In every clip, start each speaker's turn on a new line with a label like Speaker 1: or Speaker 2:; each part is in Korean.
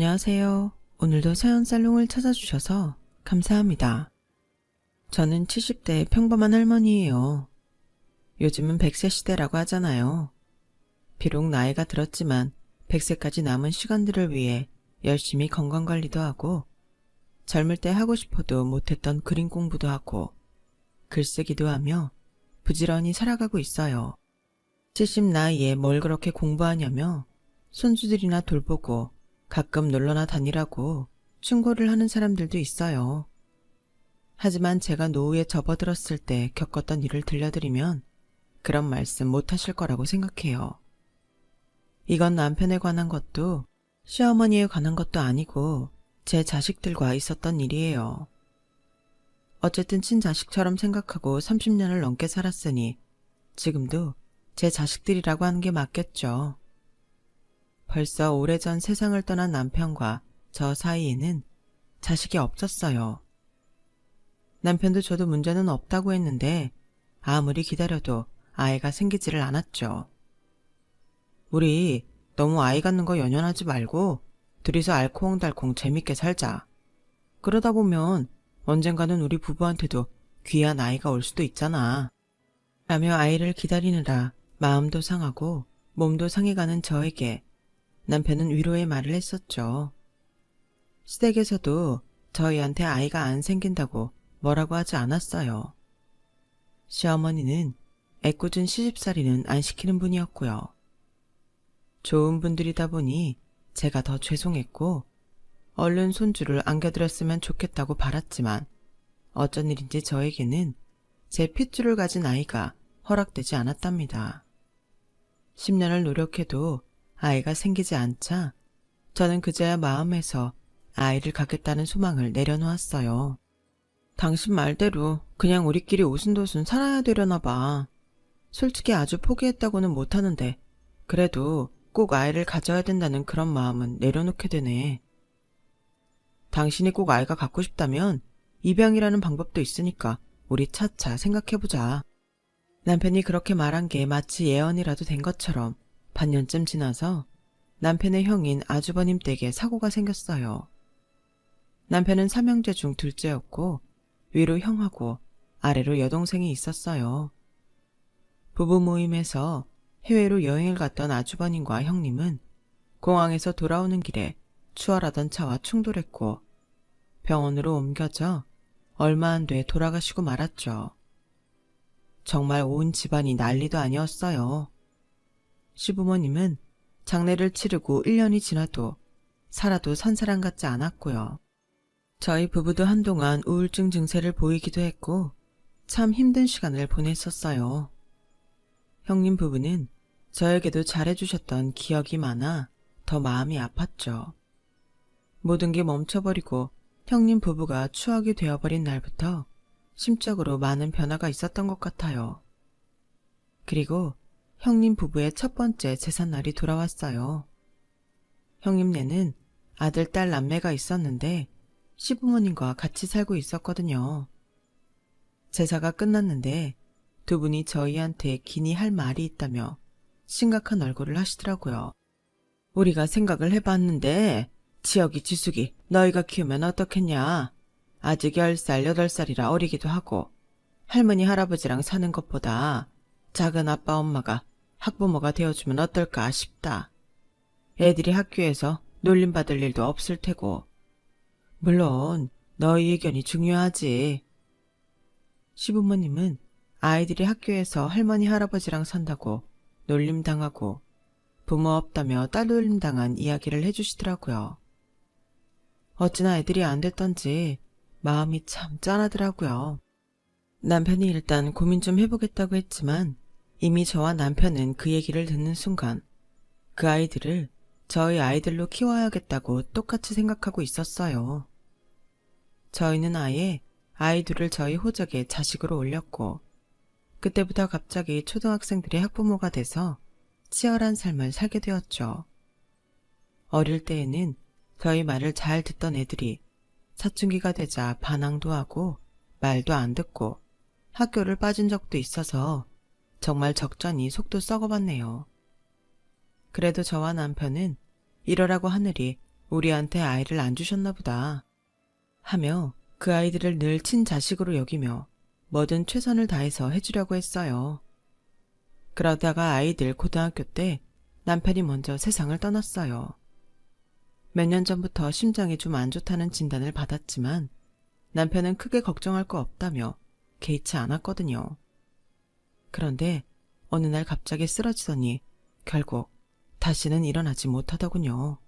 Speaker 1: 안녕하세요. 오늘도 사연살롱을 찾아주셔서 감사합니다. 저는 70대 평범한 할머니예요. 요즘은 100세 시대라고 하잖아요. 비록 나이가 들었지만 100세까지 남은 시간들을 위해 열심히 건강관리도 하고 젊을 때 하고 싶어도 못했던 그림 공부도 하고 글쓰기도 하며 부지런히 살아가고 있어요. 70 나이에 뭘 그렇게 공부하냐며 손주들이나 돌보고 가끔 놀러나 다니라고 충고를 하는 사람들도 있어요. 하지만 제가 노후에 접어들었을 때 겪었던 일을 들려드리면 그런 말씀 못하실 거라고 생각해요. 이건 남편에 관한 것도 시어머니에 관한 것도 아니고 제 자식들과 있었던 일이에요. 어쨌든 친자식처럼 생각하고 30년을 넘게 살았으니 지금도 제 자식들이라고 하는 게 맞겠죠. 벌써 오래전 세상을 떠난 남편과 저 사이에는 자식이 없었어요. 남편도 저도 문제는 없다고 했는데 아무리 기다려도 아이가 생기지를 않았죠. 우리 너무 아이 갖는 거 연연하지 말고 둘이서 알콩달콩 재밌게 살자. 그러다 보면 언젠가는 우리 부부한테도 귀한 아이가 올 수도 있잖아. 라며 아이를 기다리느라 마음도 상하고 몸도 상해가는 저에게 남편은 위로의 말을 했었죠. 시댁에서도 저희한테 아이가 안 생긴다고 뭐라고 하지 않았어요. 시어머니는 애꿎은 시집살이는 안 시키는 분이었고요. 좋은 분들이다 보니 제가 더 죄송했고 얼른 손주를 안겨드렸으면 좋겠다고 바랐지만 어쩐 일인지 저에게는 제 핏줄을 가진 아이가 허락되지 않았답니다. 10년을 노력해도 아이가 생기지 않자 저는 그제야 마음에서 아이를 갖겠다는 소망을 내려놓았어요. 당신 말대로 그냥 우리끼리 오순도순 살아야 되려나 봐. 솔직히 아주 포기했다고는 못하는데 그래도 꼭 아이를 가져야 된다는 그런 마음은 내려놓게 되네. 당신이 꼭 아이가 갖고 싶다면 입양이라는 방법도 있으니까 우리 차차 생각해보자. 남편이 그렇게 말한 게 마치 예언이라도 된 것처럼 반년쯤 지나서 남편의 형인 아주버님 댁에 사고가 생겼어요. 남편은 삼형제 중 둘째였고 위로 형하고 아래로 여동생이 있었어요. 부부 모임에서 해외로 여행을 갔던 아주버님과 형님은 공항에서 돌아오는 길에 추월하던 차와 충돌했고 병원으로 옮겨져 얼마 안 돼 돌아가시고 말았죠. 정말 온 집안이 난리도 아니었어요. 시부모님은 장례를 치르고 1년이 지나도 살아도 산 사람 같지 않았고요. 저희 부부도 한동안 우울증 증세를 보이기도 했고 참 힘든 시간을 보냈었어요. 형님 부부는 저에게도 잘해주셨던 기억이 많아 더 마음이 아팠죠. 모든 게 멈춰버리고 형님 부부가 추억이 되어버린 날부터 심적으로 많은 변화가 있었던 것 같아요. 그리고 형님 부부의 첫 번째 제삿날이 돌아왔어요. 형님네는 아들, 딸, 남매가 있었는데 시부모님과 같이 살고 있었거든요. 제사가 끝났는데 두 분이 저희한테 긴히 할 말이 있다며 심각한 얼굴을 하시더라고요. 우리가 생각을 해봤는데 지역이 지숙이 너희가 키우면 어떻겠냐. 아직 10살, 8살이라 어리기도 하고 할머니, 할아버지랑 사는 것보다 작은 아빠, 엄마가 학부모가 되어주면 어떨까 싶다. 애들이 학교에서 놀림받을 일도 없을 테고. 물론 너희 의견이 중요하지. 시부모님은 아이들이 학교에서 할머니, 할아버지랑 산다고 놀림당하고 부모 없다며 딸 놀림당한 이야기를 해주시더라고요. 어찌나 애들이 안 됐던지 마음이 참 짠하더라고요. 남편이 일단 고민 좀 해보겠다고 했지만 이미 저와 남편은 그 얘기를 듣는 순간 그 아이들을 저희 아이들로 키워야겠다고 똑같이 생각하고 있었어요. 저희는 아예 아이들을 저희 호적에 자식으로 올렸고 그때부터 갑자기 초등학생들이 학부모가 돼서 치열한 삶을 살게 되었죠. 어릴 때에는 저희 말을 잘 듣던 애들이 사춘기가 되자 반항도 하고 말도 안 듣고 학교를 빠진 적도 있어서 정말 적잖이 속도 썩어봤네요. 그래도 저와 남편은 이러라고 하늘이 우리한테 아이를 안 주셨나 보다 하며 그 아이들을 늘 친자식으로 여기며 뭐든 최선을 다해서 해주려고 했어요. 그러다가 아이들 고등학교 때 남편이 먼저 세상을 떠났어요. 몇 년 전부터 심장이 좀 안 좋다는 진단을 받았지만 남편은 크게 걱정할 거 없다며 개의치 않았거든요. 그런데 어느 날 갑자기 쓰러지더니 결국 다시는 일어나지 못하더군요.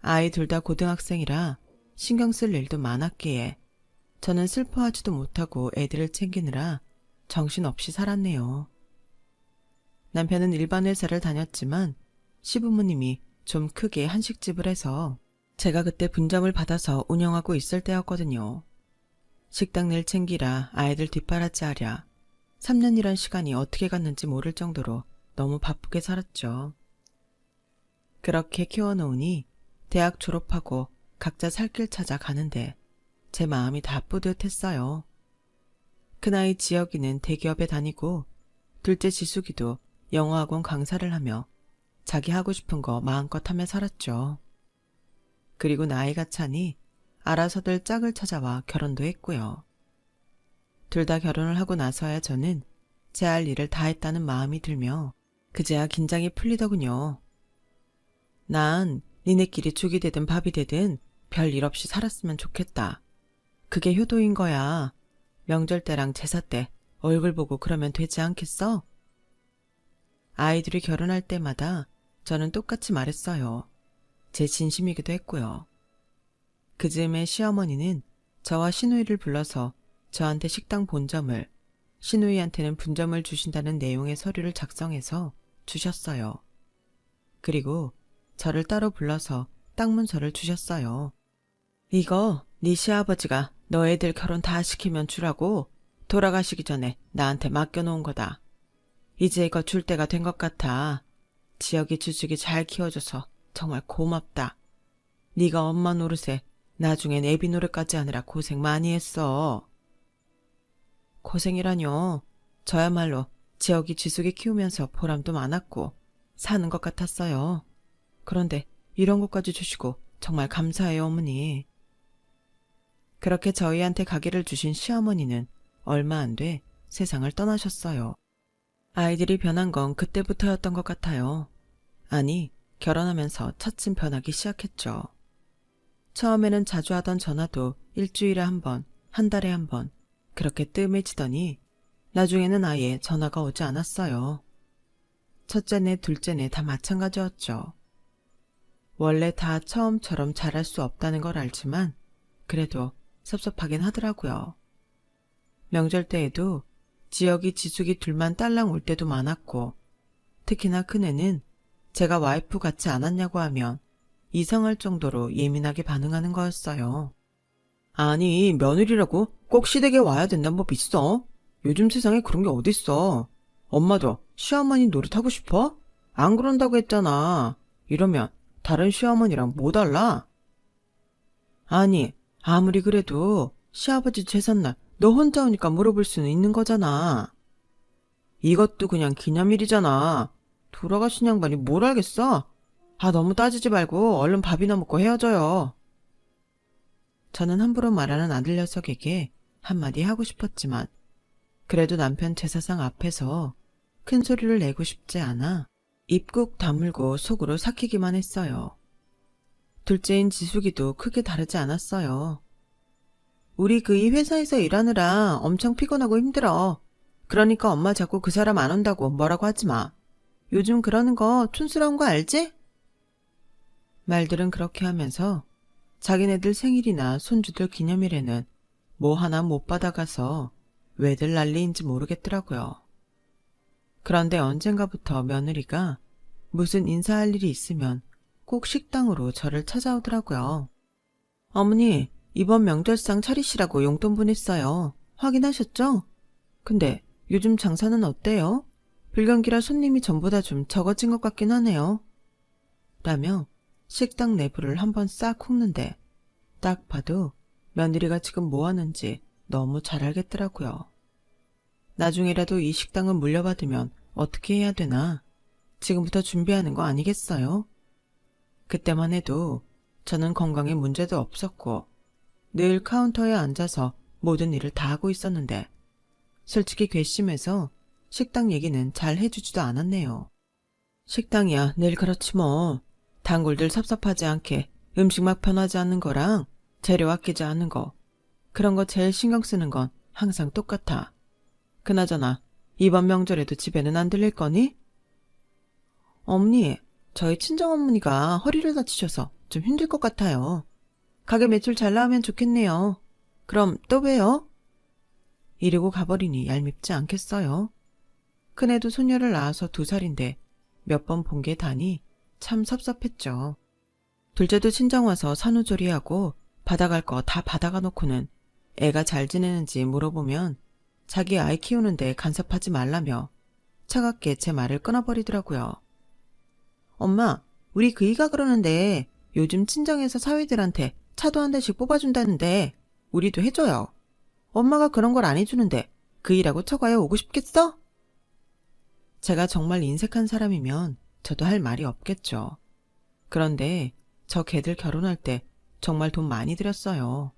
Speaker 1: 아이 둘 다 고등학생이라 신경 쓸 일도 많았기에 저는 슬퍼하지도 못하고 애들을 챙기느라 정신없이 살았네요. 남편은 일반 회사를 다녔지만 시부모님이 좀 크게 한식집을 해서 제가 그때 분점을 받아서 운영하고 있을 때였거든요. 식당 일 챙기라 아이들 뒷바라지 하랴 3년이란 시간이 어떻게 갔는지 모를 정도로 너무 바쁘게 살았죠. 그렇게 키워놓으니 대학 졸업하고 각자 살 길 찾아 가는데 제 마음이 다 뿌듯했어요. 큰아이 지혁이는 대기업에 다니고 둘째 지숙이도 영어학원 강사를 하며 자기 하고 싶은 거 마음껏 하며 살았죠. 그리고 나이가 차니 알아서들 짝을 찾아와 결혼도 했고요. 둘 다 결혼을 하고 나서야 저는 제 할 일을 다 했다는 마음이 들며 그제야 긴장이 풀리더군요. 난 니네끼리 죽이 되든 밥이 되든 별 일 없이 살았으면 좋겠다. 그게 효도인 거야. 명절 때랑 제사 때 얼굴 보고 그러면 되지 않겠어? 아이들이 결혼할 때마다 저는 똑같이 말했어요. 제 진심이기도 했고요. 그 즈음에 시어머니는 저와 시누이를 불러서 저한테 식당 본점을, 시누이한테는 분점을 주신다는 내용의 서류를 작성해서 주셨어요. 그리고 저를 따로 불러서 땅 문서를 주셨어요. 이거 네 시아버지가 너 애들 결혼 다 시키면 주라고 돌아가시기 전에 나한테 맡겨놓은 거다. 이제 이거 줄 때가 된 것 같아. 지혁이 주식이 잘 키워줘서 정말 고맙다. 네가 엄마 노릇에 나중엔 애비 노릇까지 하느라 고생 많이 했어. 고생이라뇨. 저야말로 지혁이 지숙이 키우면서 보람도 많았고 사는 것 같았어요. 그런데 이런 것까지 주시고 정말 감사해요, 어머니. 그렇게 저희한테 가게를 주신 시어머니는 얼마 안 돼 세상을 떠나셨어요. 아이들이 변한 건 그때부터였던 것 같아요. 아니, 결혼하면서 차츰 변하기 시작했죠. 처음에는 자주 하던 전화도 일주일에 한 번, 한 달에 한 번, 그렇게 뜸해지더니 나중에는 아예 전화가 오지 않았어요. 첫째네, 둘째네 다 마찬가지였죠. 원래 다 처음처럼 잘할 수 없다는 걸 알지만 그래도 섭섭하긴 하더라고요. 명절 때에도 지혁이 지숙이 둘만 딸랑 올 때도 많았고 특히나 큰애는 제가 와이프 같지 않았냐고 하면 이상할 정도로 예민하게 반응하는 거였어요. 아니, 며느리라고 꼭 시댁에 와야 된다는 법 있어? 요즘 세상에 그런 게 어딨어. 엄마도 시어머니 노릇하고 싶어? 안 그런다고 했잖아. 이러면 다른 시어머니랑 뭐 달라? 아니, 아무리 그래도 시아버지 제삿날 너 혼자 오니까 물어볼 수는 있는 거잖아. 이것도 그냥 기념일이잖아. 돌아가신 양반이 뭘 알겠어? 아, 너무 따지지 말고 얼른 밥이나 먹고 헤어져요. 저는 함부로 말하는 아들 녀석에게 한마디 하고 싶었지만 그래도 남편 제사상 앞에서 큰 소리를 내고 싶지 않아 입 꾹 다물고 속으로 삭히기만 했어요. 둘째인 지숙이도 크게 다르지 않았어요. 우리 그 이 회사에서 일하느라 엄청 피곤하고 힘들어. 그러니까 엄마 자꾸 그 사람 안 온다고 뭐라고 하지 마. 요즘 그러는 거 촌스러운 거 알지? 말들은 그렇게 하면서 자기네들 생일이나 손주들 기념일에는 뭐 하나 못 받아가서 왜들 난리인지 모르겠더라고요. 그런데 언젠가부터 며느리가 무슨 인사할 일이 있으면 꼭 식당으로 저를 찾아오더라고요. 어머니, 이번 명절상 차리시라고 용돈 보냈어요. 확인하셨죠? 근데 요즘 장사는 어때요? 불경기라 손님이 전보다 좀 적어진 것 같긴 하네요. 라며 식당 내부를 한번 싹 훑는데 딱 봐도 며느리가 지금 뭐 하는지 너무 잘 알겠더라고요. 나중에라도 이 식당을 물려받으면 어떻게 해야 되나 지금부터 준비하는 거 아니겠어요? 그때만 해도 저는 건강에 문제도 없었고 늘 카운터에 앉아서 모든 일을 다 하고 있었는데 솔직히 괘씸해서 식당 얘기는 잘 해주지도 않았네요. 식당이야 늘 그렇지 뭐. 단골들 섭섭하지 않게 음식 막 변하지 않는 거랑 재료 아끼지 않는 거, 그런 거 제일 신경 쓰는 건 항상 똑같아. 그나저나 이번 명절에도 집에는 안 들릴 거니? 어머니, 저희 친정어머니가 허리를 다치셔서 좀 힘들 것 같아요. 가게 매출 잘 나오면 좋겠네요. 그럼 또 봬요. 이러고 가버리니 얄밉지 않겠어요? 큰애도 소녀를 낳아서 2살인데 몇 번 본 게 다니 참 섭섭했죠. 둘째도 친정 와서 산후조리하고 받아갈 거 다 받아가 놓고는 애가 잘 지내는지 물어보면 자기 아이 키우는데 간섭하지 말라며 차갑게 제 말을 끊어버리더라고요. 엄마, 우리 그이가 그러는데 요즘 친정에서 사위들한테 차도 한 대씩 뽑아준다는데 우리도 해줘요. 엄마가 그런 걸 안 해주는데 그이라고 처가에 오고 싶겠어? 제가 정말 인색한 사람이면 저도 할 말이 없겠죠. 그런데 저 걔들 결혼할 때 정말 돈 많이 들였어요.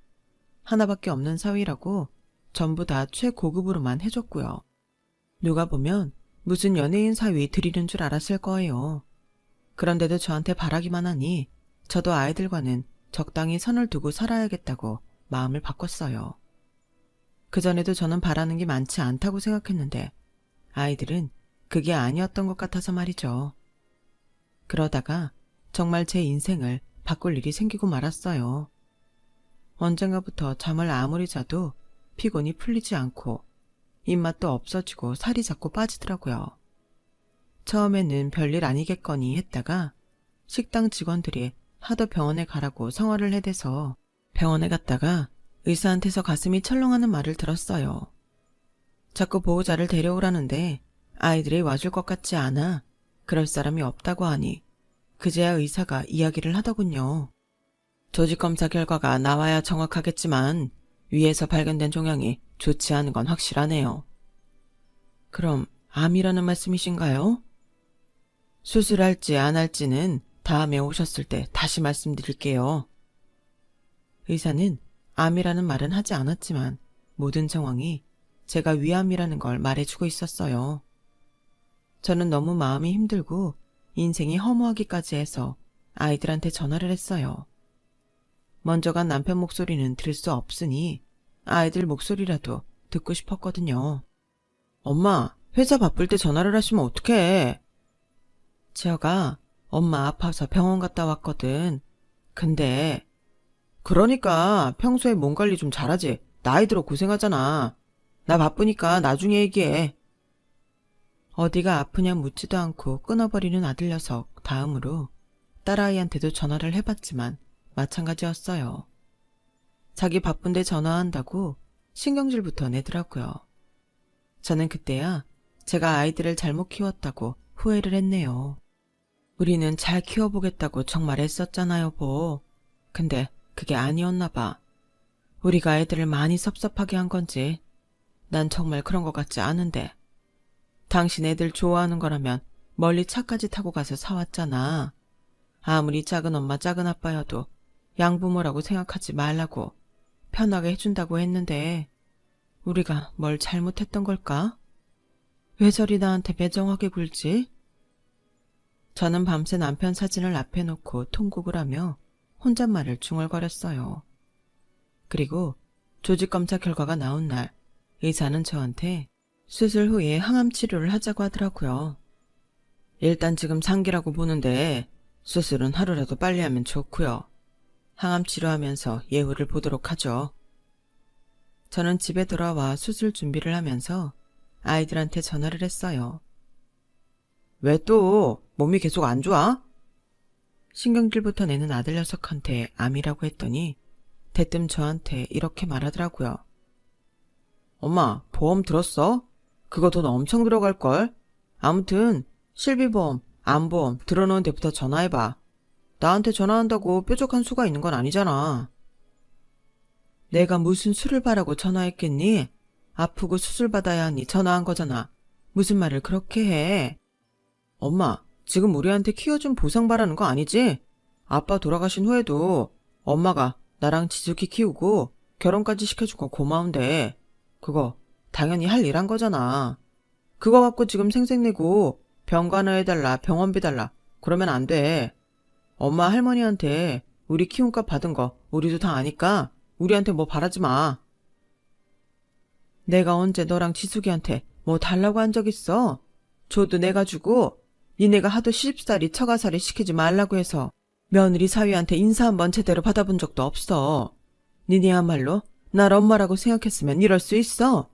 Speaker 1: 하나밖에 없는 사위라고 전부 다 최고급으로만 해줬고요. 누가 보면 무슨 연예인 사위 드리는 줄 알았을 거예요. 그런데도 저한테 바라기만 하니 저도 아이들과는 적당히 선을 두고 살아야겠다고 마음을 바꿨어요. 그전에도 저는 바라는 게 많지 않다고 생각했는데 아이들은 그게 아니었던 것 같아서 말이죠. 그러다가 정말 제 인생을 바꿀 일이 생기고 말았어요. 언젠가부터 잠을 아무리 자도 피곤이 풀리지 않고 입맛도 없어지고 살이 자꾸 빠지더라고요. 처음에는 별일 아니겠거니 했다가 식당 직원들이 하도 병원에 가라고 성화를 해대서 병원에 갔다가 의사한테서 가슴이 철렁하는 말을 들었어요. 자꾸 보호자를 데려오라는데 아이들이 와줄 것 같지 않아 그럴 사람이 없다고 하니 그제야 의사가 이야기를 하더군요. 조직검사 결과가 나와야 정확하겠지만 위에서 발견된 종양이 좋지 않은 건 확실하네요. 그럼 암이라는 말씀이신가요? 수술할지 안 할지는 다음에 오셨을 때 다시 말씀드릴게요. 의사는 암이라는 말은 하지 않았지만 모든 정황이 제가 위암이라는 걸 말해주고 있었어요. 저는 너무 마음이 힘들고 인생이 허무하기까지 해서 아이들한테 전화를 했어요. 먼저 간 남편 목소리는 들을 수 없으니 아이들 목소리라도 듣고 싶었거든요. 엄마, 회사 바쁠 때 전화를 하시면 어떡해? 지혁아, 엄마 아파서 병원 갔다 왔거든. 근데 그러니까 평소에 몸 관리 좀 잘하지. 나이 들어 고생하잖아. 나 바쁘니까 나중에 얘기해. 어디가 아프냐 묻지도 않고 끊어버리는 아들 녀석 다음으로 딸아이한테도 전화를 해봤지만 마찬가지였어요. 자기 바쁜데 전화한다고 신경질부터 내더라고요. 저는 그때야 제가 아이들을 잘못 키웠다고 후회를 했네요. 우리는 잘 키워보겠다고 정말 애썼잖아 여보. 근데 그게 아니었나 봐. 우리가 아이들을 많이 섭섭하게 한 건지 난 정말 그런 것 같지 않은데. 당신 애들 좋아하는 거라면 멀리 차까지 타고 가서 사왔잖아. 아무리 작은 엄마 작은 아빠여도 양부모라고 생각하지 말라고 편하게 해준다고 했는데 우리가 뭘 잘못했던 걸까? 왜 저리 나한테 매정하게 굴지? 저는 밤새 남편 사진을 앞에 놓고 통곡을 하며 혼잣말을 중얼거렸어요. 그리고 조직검사 결과가 나온 날 의사는 저한테 수술 후에 항암 치료를 하자고 하더라고요. 일단 지금 상기라고 보는데 수술은 하루라도 빨리 하면 좋고요. 항암 치료하면서 예후를 보도록 하죠. 저는 집에 돌아와 수술 준비를 하면서 아이들한테 전화를 했어요. 왜 또 몸이 계속 안 좋아? 신경질부터 내는 아들 녀석한테 암이라고 했더니 대뜸 저한테 이렇게 말하더라고요. 엄마, 보험 들었어? 그거 돈 엄청 들어갈걸? 아무튼 실비보험, 암보험 들어놓은 데부터 전화해봐. 나한테 전화한다고 뾰족한 수가 있는 건 아니잖아. 내가 무슨 수를 바라고 전화했겠니? 아프고 수술 받아야 하니 전화한 거잖아. 무슨 말을 그렇게 해? 엄마, 지금 우리한테 키워준 보상 바라는 거 아니지? 아빠 돌아가신 후에도 엄마가 나랑 지숙이 키우고 결혼까지 시켜준 거 고마운데 그거 당연히 할 일 한 거잖아. 그거 갖고 지금 생색내고 병간호 해달라, 병원비 달라 그러면 안 돼. 엄마 할머니한테 우리 키움값 받은 거 우리도 다 아니까 우리한테 뭐 바라지 마. 내가 언제 너랑 지숙이한테 뭐 달라고 한 적 있어? 줘도 내가 주고 니네가 하도 시집살이 처가살이 시키지 말라고 해서 며느리 사위한테 인사 한번 제대로 받아본 적도 없어. 니네야말로 날 엄마라고 생각했으면 이럴 수 있어?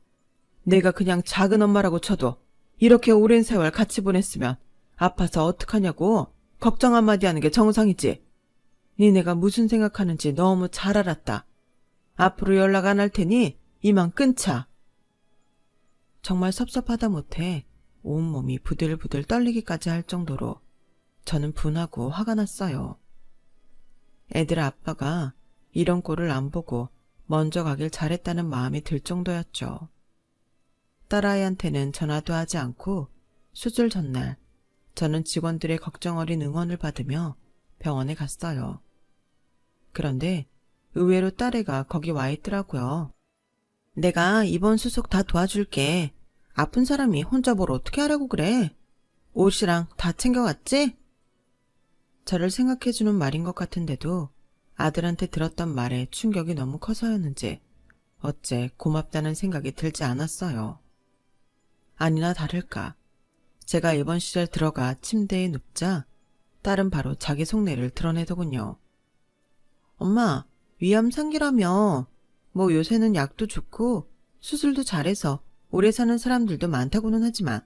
Speaker 1: 내가 그냥 작은 엄마라고 쳐도 이렇게 오랜 세월 같이 보냈으면 아파서 어떡하냐고 걱정 한마디 하는 게 정상이지. 니네가 무슨 생각하는지 너무 잘 알았다. 앞으로 연락 안 할 테니 이만 끊자. 정말 섭섭하다 못해 온몸이 부들부들 떨리기까지 할 정도로 저는 분하고 화가 났어요. 애들 아빠가 이런 꼴을 안 보고 먼저 가길 잘했다는 마음이 들 정도였죠. 딸아이한테는 전화도 하지 않고 수술 전날 저는 직원들의 걱정 어린 응원을 받으며 병원에 갔어요. 그런데 의외로 딸애가 거기 와 있더라고요. 내가 이번 수속 다 도와줄게. 아픈 사람이 혼자 뭘 어떻게 하라고 그래. 옷이랑 다 챙겨갔지? 저를 생각해주는 말인 것 같은데도 아들한테 들었던 말에 충격이 너무 커서였는지 어째 고맙다는 생각이 들지 않았어요. 아니나 다를까 제가 입원실에 들어가 침대에 눕자 딸은 바로 자기 속내를 드러내더군요. 엄마, 위암 상기라며. 뭐 요새는 약도 좋고 수술도 잘해서 오래 사는 사람들도 많다고는 하지만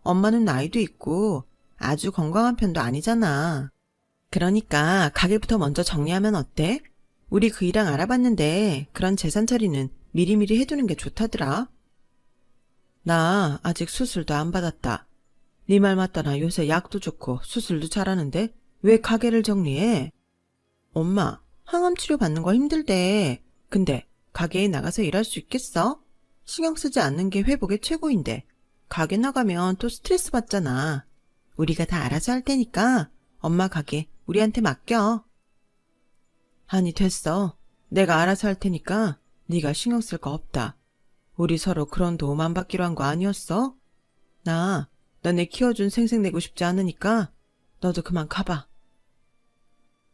Speaker 1: 엄마는 나이도 있고 아주 건강한 편도 아니잖아. 그러니까 가게부터 먼저 정리하면 어때? 우리 그 일랑 알아봤는데 그런 재산 처리는 미리미리 해두는 게 좋다더라. 나 아직 수술도 안 받았다. 네 말 맞다나 요새 약도 좋고 수술도 잘하는데 왜 가게를 정리해? 엄마, 항암치료 받는 거 힘들대. 근데 가게에 나가서 일할 수 있겠어? 신경 쓰지 않는 게 회복의 최고인데 가게 나가면 또 스트레스 받잖아. 우리가 다 알아서 할 테니까 엄마 가게 우리한테 맡겨. 아니 됐어. 내가 알아서 할 테니까 네가 신경 쓸 거 없다. 우리 서로 그런 도움 안 받기로 한 거 아니었어? 나 너네 키워준 생색내고 싶지 않으니까 너도 그만 가봐.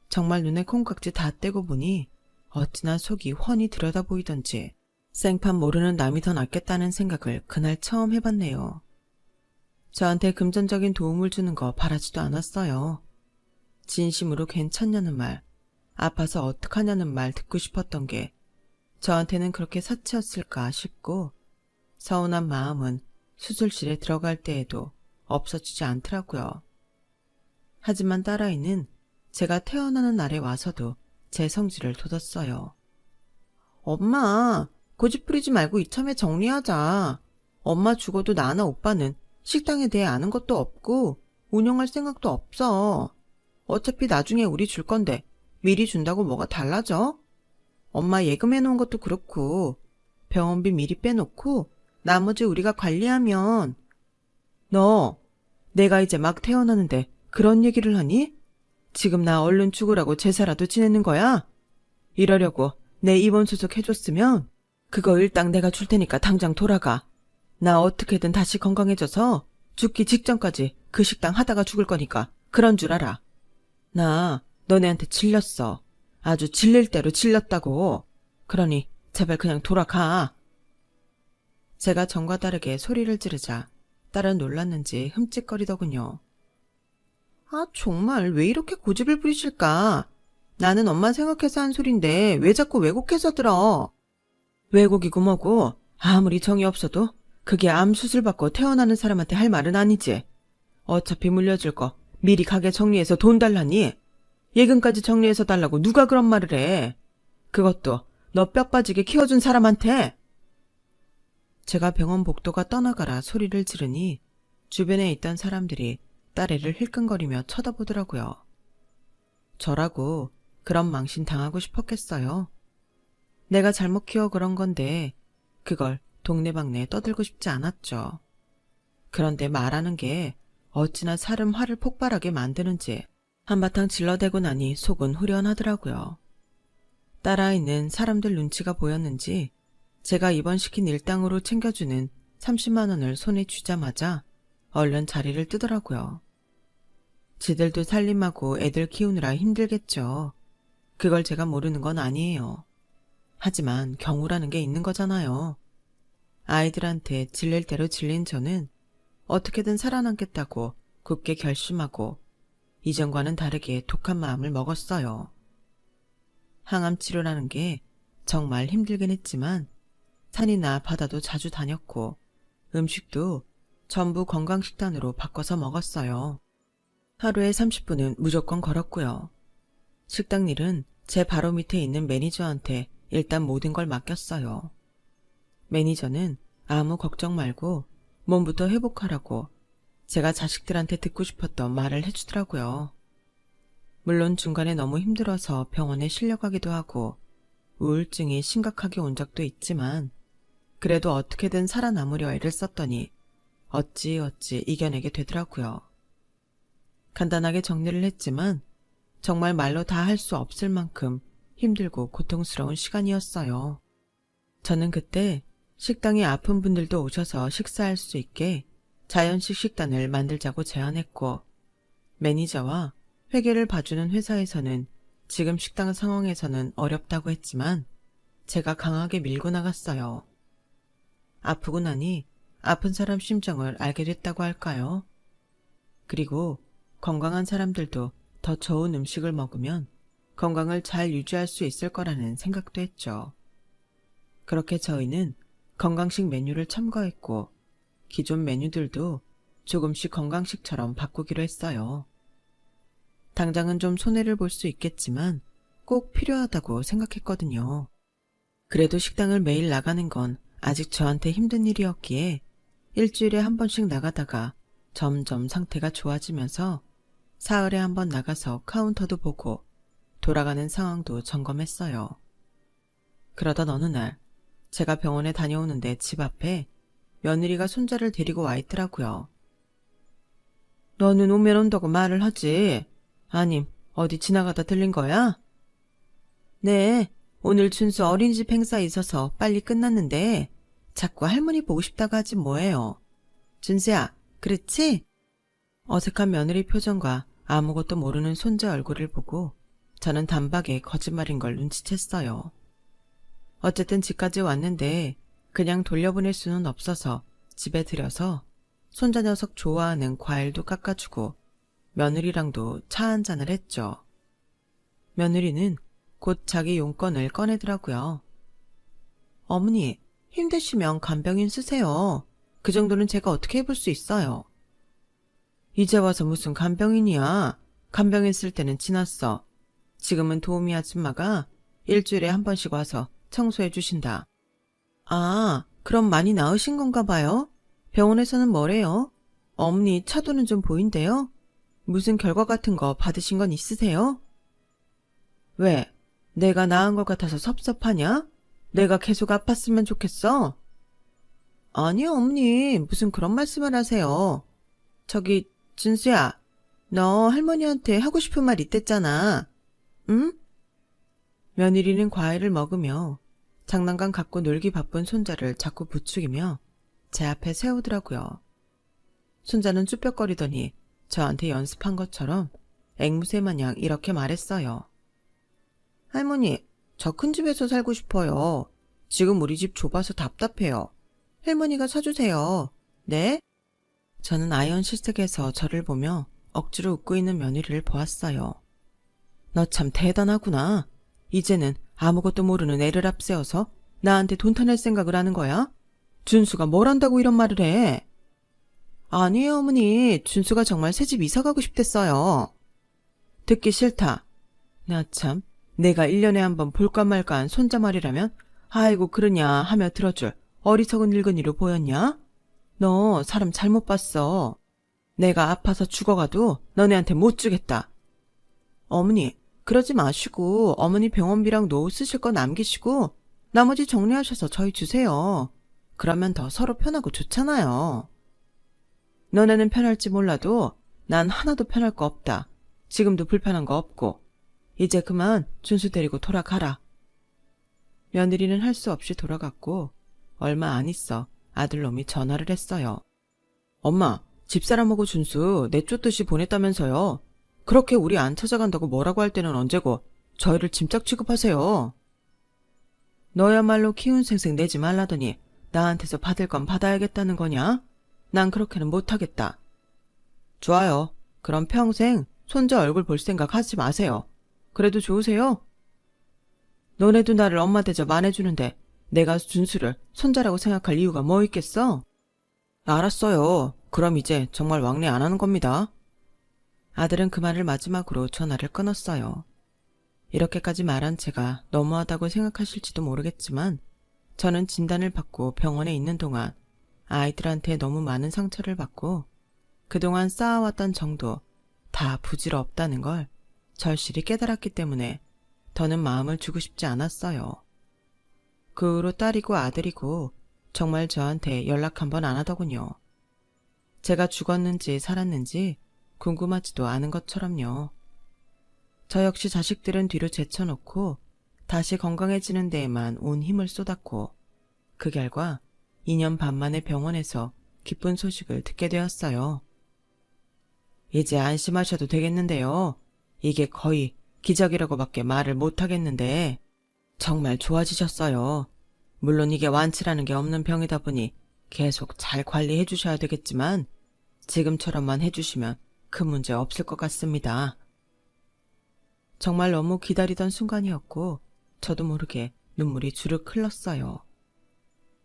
Speaker 1: 정말 눈에 콩깍지 다 떼고 보니 어찌나 속이 훤히 들여다보이던지 생판 모르는 남이 더 낫겠다는 생각을 그날 처음 해봤네요. 저한테 금전적인 도움을 주는 거 바라지도 않았어요. 진심으로 괜찮냐는 말, 아파서 어떡하냐는 말 듣고 싶었던 게 저한테는 그렇게 사치였을까 싶고 서운한 마음은 수술실에 들어갈 때에도 없어지지 않더라고요. 하지만 딸아이는 제가 태어나는 날에 와서도 제 성질을 돋았어요. 엄마, 고집부리지 말고 이참에 정리하자. 엄마 죽어도 나나 오빠는 식당에 대해 아는 것도 없고 운영할 생각도 없어. 어차피 나중에 우리 줄 건데 미리 준다고 뭐가 달라져? 엄마 예금해놓은 것도 그렇고 병원비 미리 빼놓고 나머지 우리가 관리하면. 너 내가 이제 막 태어나는데 그런 얘기를 하니? 지금 나 얼른 죽으라고 제사라도 지내는 거야? 이러려고 내 입원 수속 해줬으면 그거 일당 내가 줄 테니까 당장 돌아가. 나 어떻게든 다시 건강해져서 죽기 직전까지 그 식당 하다가 죽을 거니까 그런 줄 알아. 나 너네한테 질렸어. 아주 질릴 대로 질렸다고. 그러니 제발 그냥 돌아가. 제가 전과 다르게 소리를 지르자 딸은 놀랐는지 흠칫거리더군요. 아, 정말 왜 이렇게 고집을 부리실까? 나는 엄마 생각해서 한 소린데 왜 자꾸 왜곡해서 들어? 왜곡이고 뭐고 아무리 정이 없어도 그게 암 수술 받고 태어나는 사람한테 할 말은 아니지. 어차피 물려줄 거 미리 가게 정리해서 돈 달라니? 예금까지 정리해서 달라고 누가 그런 말을 해? 그것도 너 뼈 빠지게 키워준 사람한테? 제가 병원 복도가 떠나가라 소리를 지르니 주변에 있던 사람들이 딸애를 힐끔거리며 쳐다보더라고요. 저라고 그런 망신 당하고 싶었겠어요? 내가 잘못 키워 그런 건데 그걸 동네방네 떠들고 싶지 않았죠. 그런데 말하는 게 어찌나 사람 화를 폭발하게 만드는지 한바탕 질러대고 나니 속은 후련하더라고요. 따라 있는 사람들 눈치가 보였는지 제가 입원시킨 일당으로 챙겨주는 30만 원을 손에 쥐자마자 얼른 자리를 뜨더라고요. 지들도 살림하고 애들 키우느라 힘들겠죠. 그걸 제가 모르는 건 아니에요. 하지만 경우라는 게 있는 거잖아요. 아이들한테 질릴 대로 질린 저는 어떻게든 살아남겠다고 굳게 결심하고 이전과는 다르게 독한 마음을 먹었어요. 항암 치료라는 게 정말 힘들긴 했지만 산이나 바다도 자주 다녔고 음식도 전부 건강식단으로 바꿔서 먹었어요. 하루에 30분은 무조건 걸었고요. 식당 일은 제 바로 밑에 있는 매니저한테 일단 모든 걸 맡겼어요. 매니저는 아무 걱정 말고 몸부터 회복하라고 제가 자식들한테 듣고 싶었던 말을 해주더라고요. 물론 중간에 너무 힘들어서 병원에 실려가기도 하고 우울증이 심각하게 온 적도 있지만 그래도 어떻게든 살아남으려 애를 썼더니 어찌 이겨내게 되더라고요. 간단하게 정리를 했지만 정말 말로 다 할 수 없을 만큼 힘들고 고통스러운 시간이었어요. 저는 그때 식당에 아픈 분들도 오셔서 식사할 수 있게 자연식 식단을 만들자고 제안했고 매니저와 회계를 봐주는 회사에서는 지금 식당 상황에서는 어렵다고 했지만 제가 강하게 밀고 나갔어요. 아프고 나니 아픈 사람 심정을 알게 됐다고 할까요? 그리고 건강한 사람들도 더 좋은 음식을 먹으면 건강을 잘 유지할 수 있을 거라는 생각도 했죠. 그렇게 저희는 건강식 메뉴를 첨가했고 기존 메뉴들도 조금씩 건강식처럼 바꾸기로 했어요. 당장은 좀 손해를 볼 수 있겠지만 꼭 필요하다고 생각했거든요. 그래도 식당을 매일 나가는 건 아직 저한테 힘든 일이었기에 일주일에 한 번씩 나가다가 점점 상태가 좋아지면서 사흘에 한 번 나가서 카운터도 보고 돌아가는 상황도 점검했어요. 그러던 어느 날 제가 병원에 다녀오는데 집 앞에 며느리가 손자를 데리고 와 있더라고요. 너는 오면 온다고 말을 하지. 아님 어디 지나가다 들린 거야? 네, 오늘 준수 어린이집 행사 있어서 빨리 끝났는데 자꾸 할머니 보고 싶다고 하지 뭐예요. 준수야, 그렇지? 어색한 며느리 표정과 아무것도 모르는 손자 얼굴을 보고 저는 단박에 거짓말인 걸 눈치챘어요. 어쨌든 집까지 왔는데 그냥 돌려보낼 수는 없어서 집에 들여서 손자 녀석 좋아하는 과일도 깎아주고 며느리랑도 차 한잔을 했죠. 며느리는 곧 자기 용건을 꺼내더라고요. 어머니, 힘드시면 간병인 쓰세요. 그 정도는 제가 어떻게 해볼 수 있어요. 이제 와서 무슨 간병인이야. 간병인 쓸 때는 지났어. 지금은 도우미 아줌마가 일주일에 한 번씩 와서 청소해 주신다. 아, 그럼 많이 나으신 건가 봐요? 병원에서는 뭐래요? 어머니 차도는 좀 보인대요? 무슨 결과 같은 거 받으신 건 있으세요? 왜? 내가 나은 것 같아서 섭섭하냐? 내가 계속 아팠으면 좋겠어? 아니요, 어머니. 무슨 그런 말씀을 하세요. 저기, 준수야. 너 할머니한테 하고 싶은 말 있댔잖아. 응? 며느리는 과일을 먹으며 장난감 갖고 놀기 바쁜 손자를 자꾸 부추기며 제 앞에 세우더라고요. 손자는 쭈뼛거리더니 저한테 연습한 것처럼 앵무새 마냥 이렇게 말했어요. 할머니, 저 큰 집에서 살고 싶어요. 지금 우리 집 좁아서 답답해요. 할머니가 사주세요. 네? 저는 아이언 실색에서 저를 보며 억지로 웃고 있는 며느리를 보았어요. 너 참 대단하구나. 이제는 아무것도 모르는 애를 앞세워서 나한테 돈 타낼 생각을 하는 거야? 준수가 뭘 안다고 이런 말을 해? 아니에요, 어머니. 준수가 정말 새집 이사 가고 싶댔어요. 듣기 싫다. 나 참, 내가 1년에 한 번 볼까 말까 한 손자 말이라면 아이고 그러냐 하며 들어줄 어리석은 늙은이로 보였냐? 너 사람 잘못 봤어. 내가 아파서 죽어가도 너네한테 못 주겠다. 어머니, 그러지 마시고 어머니 병원비랑 노후 쓰실 거 남기시고 나머지 정리하셔서 저희 주세요. 그러면 더 서로 편하고 좋잖아요. 너네는 편할지 몰라도 난 하나도 편할 거 없다. 지금도 불편한 거 없고. 이제 그만 준수 데리고 돌아가라. 며느리는 할 수 없이 돌아갔고 얼마 안 있어 아들놈이 전화를 했어요. 엄마, 집사람하고 준수 내쫓듯이 보냈다면서요. 그렇게 우리 안 찾아간다고 뭐라고 할 때는 언제고 저희를 짐짝 취급하세요. 너야말로 키운 생색 내지 말라더니 나한테서 받을 건 받아야겠다는 거냐? 난 그렇게는 못하겠다. 좋아요. 그럼 평생 손자 얼굴 볼 생각 하지 마세요. 그래도 좋으세요? 너네도 나를 엄마 대접 안 해주는데 내가 준수를 손자라고 생각할 이유가 뭐 있겠어? 알았어요. 그럼 이제 정말 왕래 안 하는 겁니다. 아들은 그 말을 마지막으로 전화를 끊었어요. 이렇게까지 말한 제가 너무하다고 생각하실지도 모르겠지만 저는 진단을 받고 병원에 있는 동안 아이들한테 너무 많은 상처를 받고 그동안 쌓아왔던 정도 다 부질없다는 걸 절실히 깨달았기 때문에 더는 마음을 주고 싶지 않았어요. 그 후로 딸이고 아들이고 정말 저한테 연락 한 번 안 하더군요. 제가 죽었는지 살았는지 궁금하지도 않은 것처럼요. 저 역시 자식들은 뒤로 제쳐놓고 다시 건강해지는 데에만 온 힘을 쏟았고 그 결과 2년 반 만에 병원에서 기쁜 소식을 듣게 되었어요. 이제 안심하셔도 되겠는데요. 이게 거의 기적이라고밖에 말을 못하겠는데 정말 좋아지셨어요. 물론 이게 완치라는 게 없는 병이다 보니 계속 잘 관리해 주셔야 되겠지만 지금처럼만 해주시면 큰 문제 없을 것 같습니다. 정말 너무 기다리던 순간이었고 저도 모르게 눈물이 주르륵 흘렀어요.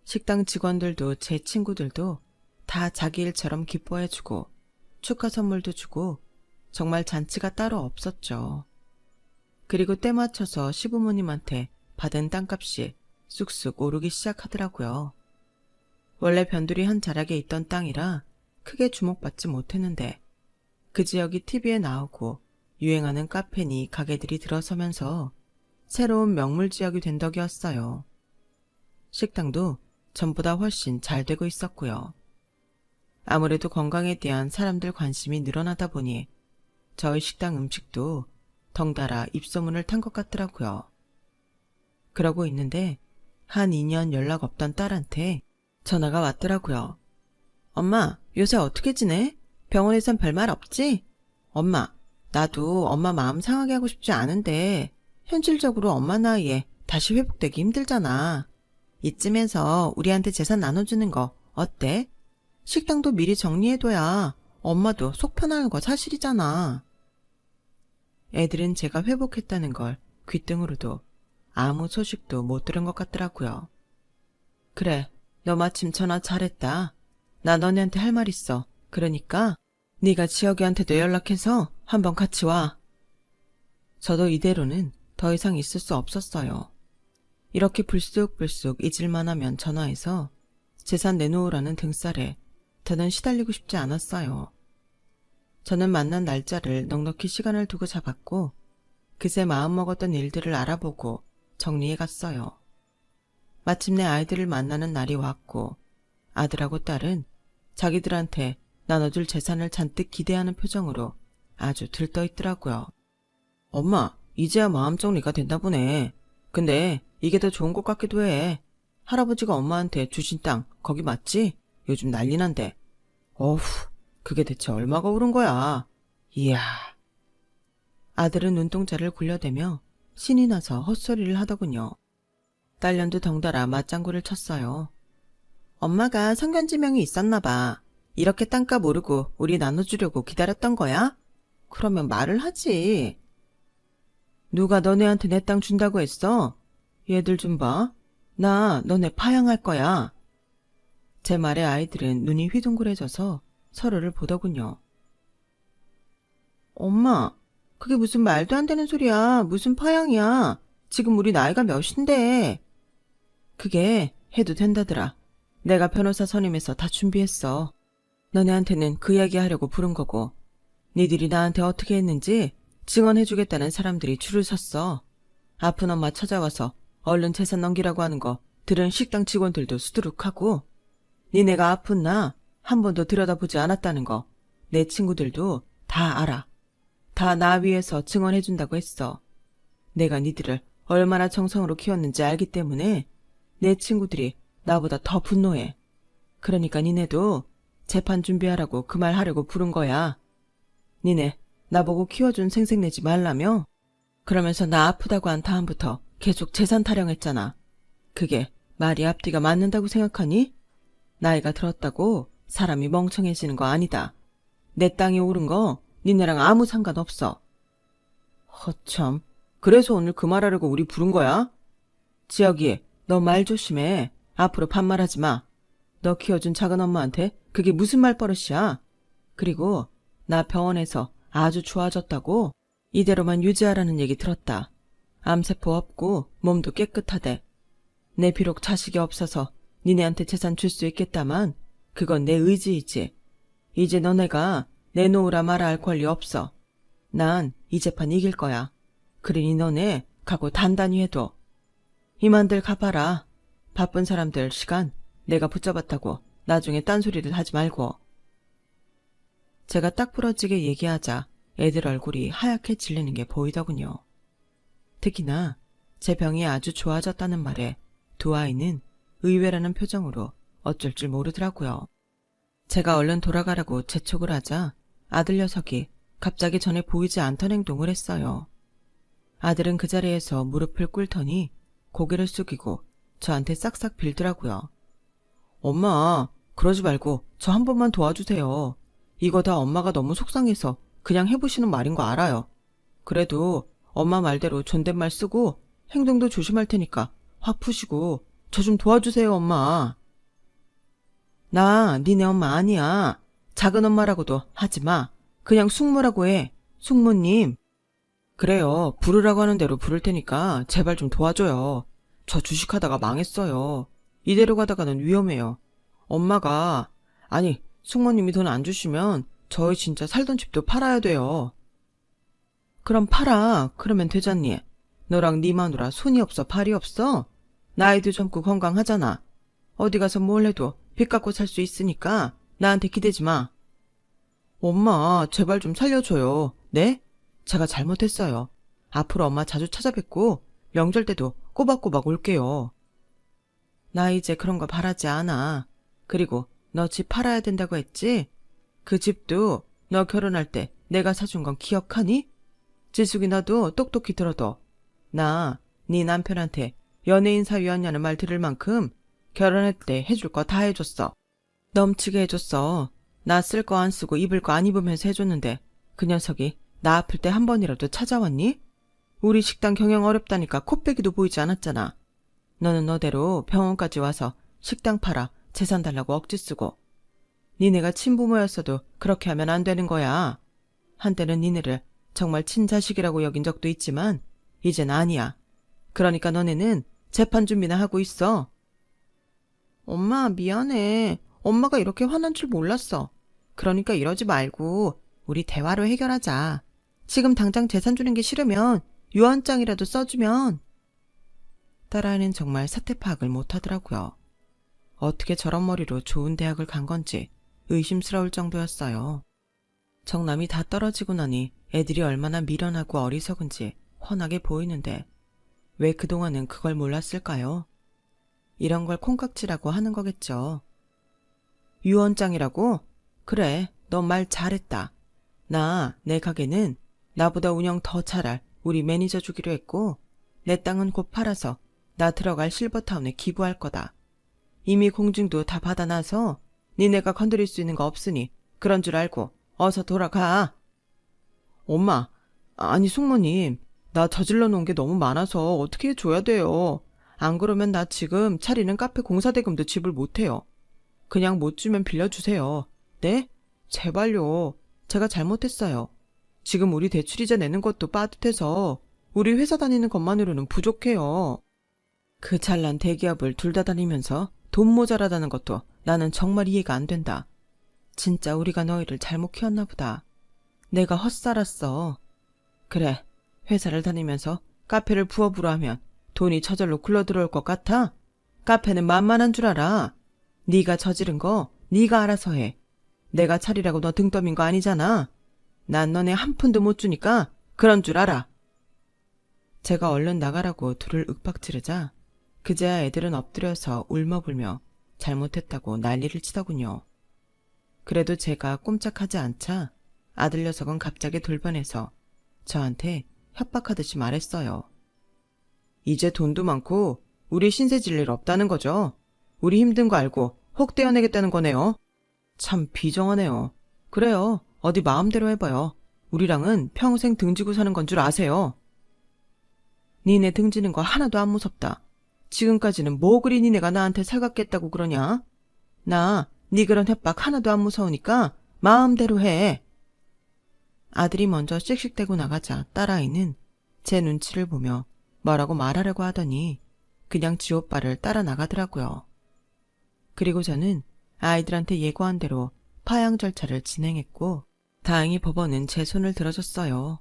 Speaker 1: 식당 직원들도 제 친구들도 다 자기 일처럼 기뻐해주고 축하 선물도 주고 정말 잔치가 따로 없었죠. 그리고 때 맞춰서 시부모님한테 받은 땅값이 쑥쑥 오르기 시작하더라고요. 원래 변두리 한 자락에 있던 땅이라 크게 주목받지 못했는데 그 지역이 TV에 나오고 유행하는 카페니 가게들이 들어서면서 새로운 명물 지역이 된 덕이었어요. 식당도 전보다 훨씬 잘 되고 있었고요. 아무래도 건강에 대한 사람들 관심이 늘어나다 보니 저희 식당 음식도 덩달아 입소문을 탄 것 같더라고요. 그러고 있는데 한 2년 연락 없던 딸한테 전화가 왔더라고요. 엄마, 요새 어떻게 지내? 병원에선 별말 없지? 엄마, 나도 엄마 마음 상하게 하고 싶지 않은데 현실적으로 엄마 나이에 다시 회복되기 힘들잖아. 이쯤에서 우리한테 재산 나눠주는 거 어때? 식당도 미리 정리해둬야 엄마도 속 편하는 거 사실이잖아. 애들은 제가 회복했다는 걸 귓등으로도 아무 소식도 못 들은 것 같더라고요. 그래, 너 마침 전화 잘했다. 나 너네한테 할 말 있어. 그러니까 네가 지혁이한테도 연락해서 한번 같이 와. 저도 이대로는 더 이상 있을 수 없었어요. 이렇게 불쑥불쑥 잊을만 하면 전화해서 재산 내놓으라는 등살에 더는 시달리고 싶지 않았어요. 저는 만난 날짜를 넉넉히 시간을 두고 잡았고 그새 마음먹었던 일들을 알아보고 정리해 갔어요. 마침내 아이들을 만나는 날이 왔고 아들하고 딸은 자기들한테 나눠줄 재산을 잔뜩 기대하는 표정으로 아주 들떠있더라고요. 엄마, 이제야 마음 정리가 됐나 보네. 근데 이게 더 좋은 것 같기도 해. 할아버지가 엄마한테 주신 땅 거기 맞지? 요즘 난리 난데. 어후, 그게 대체 얼마가 오른 거야. 이야. 아들은 눈동자를 굴려대며 신이 나서 헛소리를 하더군요. 딸년도 덩달아 맞장구를 쳤어요. 엄마가 성견지명이 있었나 봐. 이렇게 땅값 오르고 우리 나눠주려고 기다렸던 거야? 그러면 말을 하지. 누가 너네한테 내 땅 준다고 했어? 얘들 좀 봐. 나 너네 파양할 거야. 제 말에 아이들은 눈이 휘둥그레져서 서로를 보더군요. 엄마, 그게 무슨 말도 안 되는 소리야. 무슨 파양이야. 지금 우리 나이가 몇인데. 그게 해도 된다더라. 내가 변호사 선임해서 다 준비했어. 너네한테는 그 이야기 하려고 부른 거고 니들이 나한테 어떻게 했는지 증언해주겠다는 사람들이 줄을 섰어. 아픈 엄마 찾아와서 얼른 재산 넘기라고 하는 거 들은 식당 직원들도 수두룩하고 니네가 아픈 나 한 번도 들여다보지 않았다는 거 내 친구들도 다 알아. 다 나 위해서 증언해준다고 했어. 내가 니들을 얼마나 정성으로 키웠는지 알기 때문에 내 친구들이 나보다 더 분노해. 그러니까 니네도 재판 준비하라고 그 말 하려고 부른 거야. 니네 나보고 키워준 생색내지 말라며? 그러면서 나 아프다고 한 다음부터 계속 재산 타령했잖아. 그게 말이 앞뒤가 맞는다고 생각하니? 나이가 들었다고 사람이 멍청해지는 거 아니다. 내 땅이 오른 거 니네랑 아무 상관없어. 허참, 그래서 오늘 그 말하려고 우리 부른 거야? 지혁이, 너 말 조심해. 앞으로 반말하지 마. 너 키워준 작은 엄마한테 그게 무슨 말버릇이야? 그리고 나 병원에서 아주 좋아졌다고? 이대로만 유지하라는 얘기 들었다. 암세포 없고 몸도 깨끗하대. 내 비록 자식이 없어서 니네한테 재산 줄 수 있겠다만 그건 내 의지이지. 이제 너네가 내놓으라 말아 할 권리 없어. 난 이 재판 이길 거야. 그러니 너네 각오 단단히 해둬. 이만들 가봐라. 바쁜 사람들 시간 내가 붙잡았다고 나중에 딴소리를 하지 말고. 제가 딱 부러지게 얘기하자 애들 얼굴이 하얗게 질리는 게 보이더군요. 특히나 제 병이 아주 좋아졌다는 말에 두 아이는 의외라는 표정으로 어쩔 줄 모르더라고요. 제가 얼른 돌아가라고 재촉을 하자 아들 녀석이 갑자기 전에 보이지 않던 행동을 했어요. 아들은 그 자리에서 무릎을 꿇더니 고개를 숙이고 저한테 싹싹 빌더라고요. 엄마, 그러지 말고 저 한 번만 도와주세요. 이거 다 엄마가 너무 속상해서 그냥 해보시는 말인 거 알아요. 그래도 엄마 말대로 존댓말 쓰고 행동도 조심할 테니까 확 푸시고 저 좀 도와주세요, 엄마. 나 니네 엄마 아니야. 작은 엄마라고도 하지 마. 그냥 숙모라고 해. 숙모님. 그래요. 부르라고 하는 대로 부를 테니까 제발 좀 도와줘요. 저 주식하다가 망했어요. 이대로 가다가는 위험해요. 엄마가, 아니, 숙모님이 돈 안 주시면 저희 진짜 살던 집도 팔아야 돼요. 그럼 팔아. 그러면 되잖니. 너랑 네 마누라 손이 없어 발이 없어? 나이도 젊고 건강하잖아. 어디 가서 뭘 해도 빚 갚고 살 수 있으니까 나한테 기대지 마. 엄마, 제발 좀 살려줘요. 네? 제가 잘못했어요. 앞으로 엄마 자주 찾아뵙고 명절 때도 꼬박꼬박 올게요. 나 이제 그런 거 바라지 않아. 그리고 너 집 팔아야 된다고 했지? 그 집도 너 결혼할 때 내가 사준 건 기억하니? 지숙이 너도 똑똑히 들어둬. 나 네 남편한테 연예인 사위였냐는 말 들을 만큼 결혼할 때 해줄 거 다 해줬어. 넘치게 해줬어. 나 쓸 거 안 쓰고 입을 거 안 입으면서 해줬는데 그 녀석이 나 아플 때 한 번이라도 찾아왔니? 우리 식당 경영 어렵다니까 코빼기도 보이지 않았잖아. 너는 너대로 병원까지 와서 식당 팔아 재산 달라고 억지 쓰고. 니네가 친부모였어도 그렇게 하면 안 되는 거야. 한때는 니네를 정말 친자식이라고 여긴 적도 있지만 이젠 아니야. 그러니까 너네는 재판 준비나 하고 있어. 엄마, 미안해. 엄마가 이렇게 화난 줄 몰랐어. 그러니까 이러지 말고 우리 대화로 해결하자. 지금 당장 재산 주는 게 싫으면 유언장이라도 써주면. 딸아이는 정말 사태 파악을 못하더라고요. 어떻게 저런 머리로 좋은 대학을 간 건지 의심스러울 정도였어요. 정남이 다 떨어지고 나니 애들이 얼마나 미련하고 어리석은지 훤하게 보이는데 왜 그동안은 그걸 몰랐을까요? 이런 걸 콩깍지라고 하는 거겠죠. 유언장이라고? 그래, 너 말 잘했다. 내 가게는 나보다 운영 더 잘할 우리 매니저 주기로 했고 내 땅은 곧 팔아서 나 들어갈 실버타운에 기부할 거다. 이미 공증도 다 받아놔서 니네가 건드릴 수 있는 거 없으니 그런 줄 알고 어서 돌아가. 엄마, 아니 숙모님, 나 저질러 놓은 게 너무 많아서 어떻게 해줘야 돼요. 안 그러면 나 지금 차리는 카페 공사대금도 지불 못해요. 그냥 못 주면 빌려주세요. 네? 제발요. 제가 잘못했어요. 지금 우리 대출이자 내는 것도 빠듯해서 우리 회사 다니는 것만으로는 부족해요. 그 잘난 대기업을 둘 다 다니면서 돈 모자라다는 것도 나는 정말 이해가 안 된다. 진짜 우리가 너희를 잘못 키웠나 보다. 내가 헛살았어. 그래, 회사를 다니면서 카페를 부업으로 하면 돈이 저절로 굴러들어올 것 같아? 카페는 만만한 줄 알아. 네가 저지른 거 네가 알아서 해. 내가 차리라고 너 등 떠민 거 아니잖아. 난 너네 한 푼도 못 주니까 그런 줄 알아. 제가 얼른 나가라고 둘을 윽박지르자 그제야 애들은 엎드려서 울며불며 잘못했다고 난리를 치더군요. 그래도 제가 꼼짝하지 않자 아들 녀석은 갑자기 돌변해서 저한테 협박하듯이 말했어요. 이제 돈도 많고 우리 신세 질 일 없다는 거죠. 우리 힘든 거 알고 혹 떼어내겠다는 거네요. 참 비정하네요. 그래요. 어디 마음대로 해봐요. 우리랑은 평생 등지고 사는 건 줄 아세요. 니네 등지는 거 하나도 안 무섭다. 지금까지는 뭐 그리 니네가 나한테 살갑겠다고 그러냐? 나 니 그런 협박 하나도 안 무서우니까 마음대로 해. 아들이 먼저 씩씩대고 나가자 딸아이는 제 눈치를 보며 뭐라고 말하려고 하더니 그냥 지 오빠를 따라 나가더라고요. 그리고 저는 아이들한테 예고한 대로 파양 절차를 진행했고 다행히 법원은 제 손을 들어줬어요.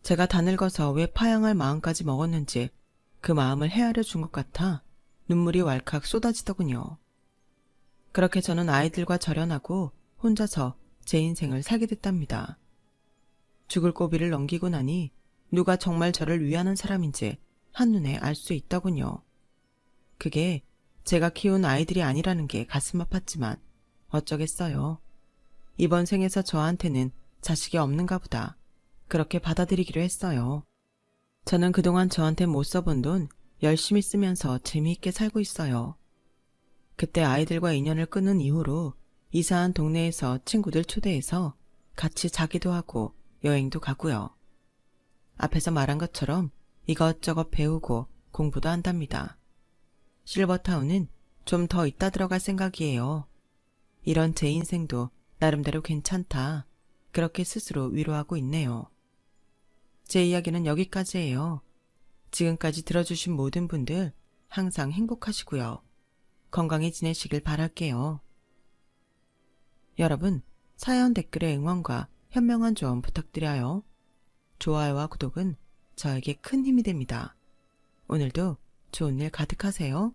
Speaker 1: 제가 다 늙어서 왜 파양할 마음까지 먹었는지 그 마음을 헤아려 준 것 같아 눈물이 왈칵 쏟아지더군요. 그렇게 저는 아이들과 절연하고 혼자서 제 인생을 살게 됐답니다. 죽을 고비를 넘기고 나니 누가 정말 저를 위하는 사람인지 한눈에 알 수 있더군요. 그게 제가 키운 아이들이 아니라는 게 가슴 아팠지만 어쩌겠어요. 이번 생에서 저한테는 자식이 없는가 보다. 그렇게 받아들이기로 했어요. 저는 그동안 저한테 못 써본 돈 열심히 쓰면서 재미있게 살고 있어요. 그때 아이들과 인연을 끊은 이후로 이사한 동네에서 친구들 초대해서 같이 자기도 하고 여행도 가고요. 앞에서 말한 것처럼 이것저것 배우고 공부도 한답니다. 실버타운은 좀 더 있다 들어갈 생각이에요. 이런 제 인생도 나름대로 괜찮다. 그렇게 스스로 위로하고 있네요. 제 이야기는 여기까지예요. 지금까지 들어주신 모든 분들 항상 행복하시고요. 건강히 지내시길 바랄게요. 여러분, 사연 댓글에 응원과 현명한 조언 부탁드려요. 좋아요와 구독은 저에게 큰 힘이 됩니다. 오늘도 좋은 일 가득하세요.